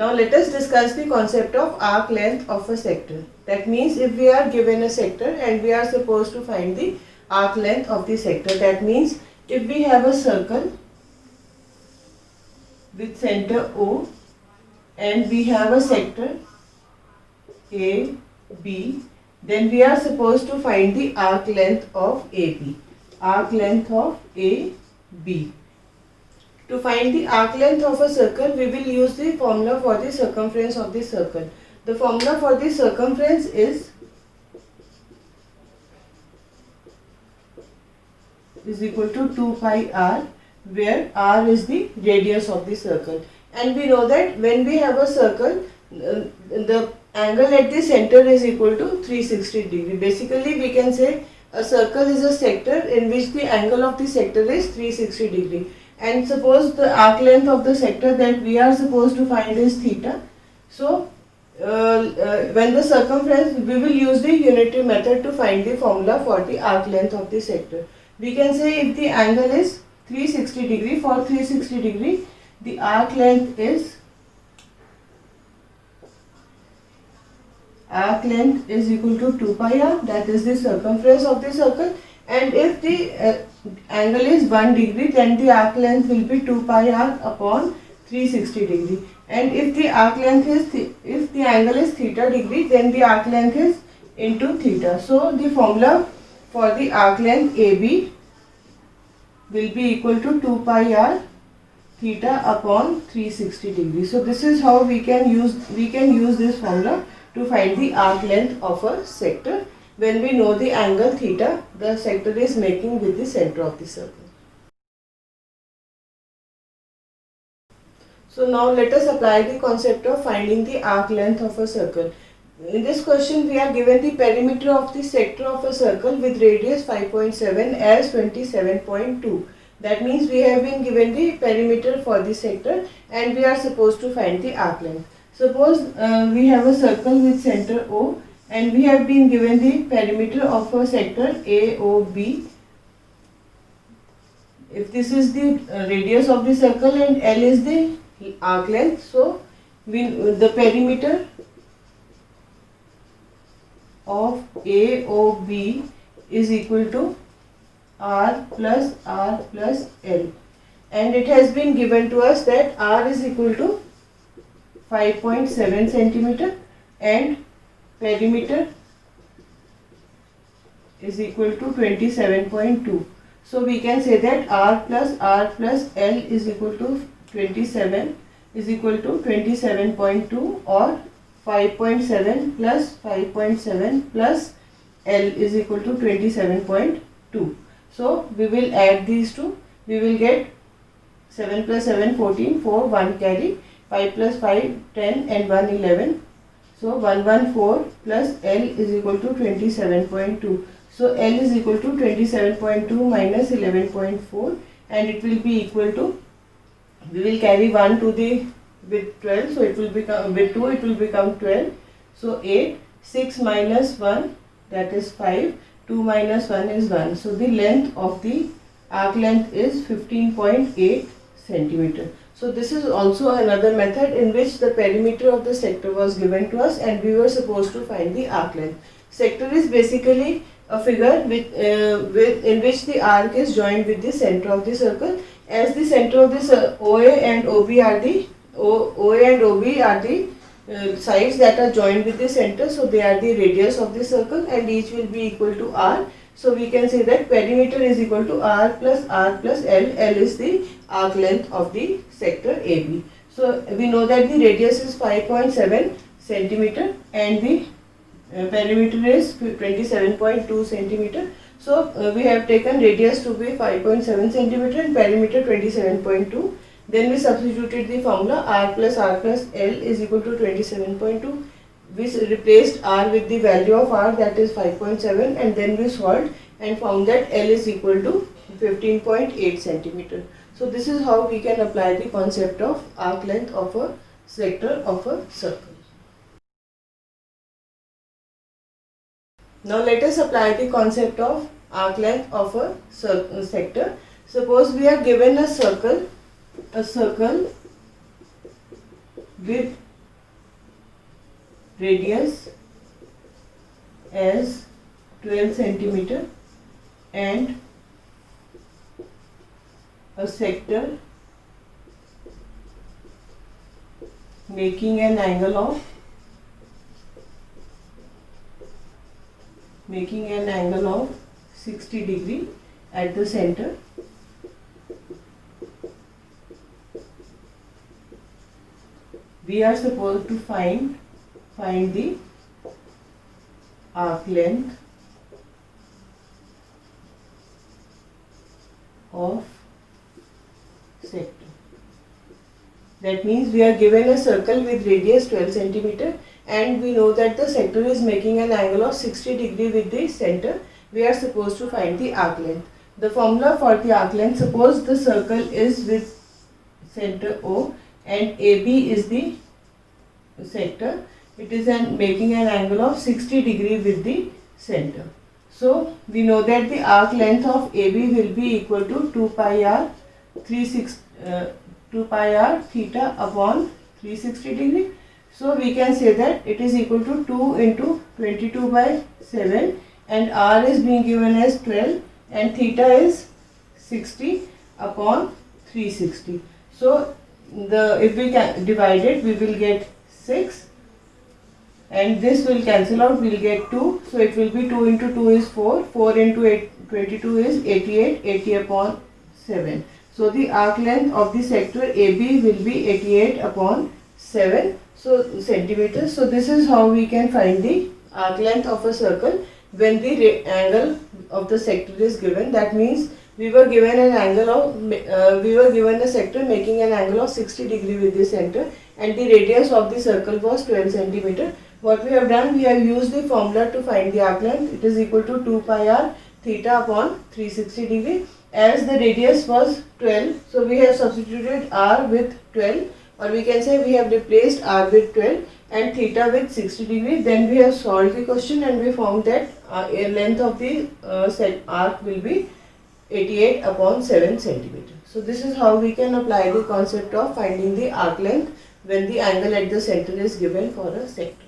Now let us discuss the concept of arc length of a sector. That means if we are given a sector and we are supposed to find the arc length of the sector. That means if we have a circle with center O and we have a sector A, B, then we are supposed to find the arc length of AB. Arc length of AB. To find the arc length of a circle, we will use the formula for the circumference of the circle. The formula for the circumference is equal to 2 pi r, where r is the radius of the circle. And we know that when we have a circle, the angle at the center is equal to 360 degree. Basically, we can say a circle is a sector in which the angle of the sector is 360 degree. And suppose the arc length of the sector that we are supposed to find is theta. So, when the circumference, we will use the unitary method to find the formula for the arc length of the sector. We can say if the angle is 360 degree, for 360 degree, the arc length is equal to 2 pi r, that is the circumference of the circle. And if the angle is 1 degree, then the arc length will be 2 pi r upon 360 degree. And if the arc length is, if the angle is theta degree, then the arc length is into theta. So the formula for the arc length AB will be equal to 2 pi r theta upon 360 degree. So this is how we can use this formula to find the arc length of a sector when we know the angle theta the sector is making with the center of the circle. So now let us apply the concept of finding the arc length of a circle. In this question, we are given the perimeter of the sector of a circle with radius 5.7 as 27.2. That means we have been given the perimeter for the sector and we are supposed to find the arc length. Suppose we have a circle with center O and we have been given the perimeter of a sector AOB. If this is the radius of the circle and L is the arc length, so the perimeter of AOB is equal to R plus L, and it has been given to us that R is equal to 5.7 centimeter and perimeter is equal to 27.2. So we can say that R plus L is equal to 27 is equal to 27.2, or 5.7 plus 5.7 plus L is equal to 27.2. So we will add these two. We will get 7 plus 7 14, 4 1 carry, 5 plus 5 10 and 1 11. So 114 plus L is equal to 27.2. So L is equal to 27.2 minus 11.4, and it will be equal to, we will carry 1 to the with 12, so it will become with 2 it will become 12. So 8, 6 minus 1, that is 5, 2 minus 1 is 1. So the length of the arc length is 15.8 centimeter. So this is also another method in which the perimeter of the sector was given to us and we were supposed to find the arc length. Sector is basically a figure in which the arc is joined with the center of the circle. As the center of the OA and OB are the sides that are joined with the center, so they are the radius of the circle and each will be equal to R. So we can say that perimeter is equal to R plus L. L is the arc length of the sector AB. So we know that the radius is 5.7 centimeter and the perimeter is 27.2 centimeter. So we have taken radius to be 5.7 centimeter and perimeter 27.2. Then we substituted the formula R plus L is equal to 27.2. We replaced R with the value of R, that is 5.7, and then we solved and found that L is equal to 15.8 centimeter. So this is how we can apply the concept of arc length of a sector of a circle. Now let us apply the concept of arc length of a sector. Suppose we are given a circle with radius as 12 centimeter and a sector making an angle of 60 degree at the center. We are supposed to find the arc length of sector. That means we are given a circle with radius 12 centimeter and we know that the sector is making an angle of 60 degree with the center. We are supposed to find the arc length. The formula for the arc length, suppose the circle is with center O and AB is the sector. It is making an angle of 60 degree with the center. So we know that the arc length of AB will be equal to 2 pi r theta upon 360 degree. So we can say that it is equal to 2 into 22 by 7 and r is being given as 12 and theta is 60 upon 360. So if we can divide it, we will get 6 and this will cancel out, we will get 2. So it will be 2 into 2 is 4, 4 into 22 is 88, 80 upon 7. So the arc length of the sector AB will be 88 upon 7 centimeters. So this is how we can find the arc length of a circle when the angle of the sector is given. That means we were given an angle of a sector making an angle of 60 degree with the center and the radius of the circle was 12 centimeter. What we have done, we have used the formula to find the arc length. It is equal to 2 pi r theta upon 360 degree. As the radius was 12, so we have substituted r with 12, or we can say we have replaced r with 12 and theta with 60 degree. Then we have solved the question and we found that length of the arc will be 88 upon 7 centimeter. So this is how we can apply the concept of finding the arc length when the angle at the center is given for a sector.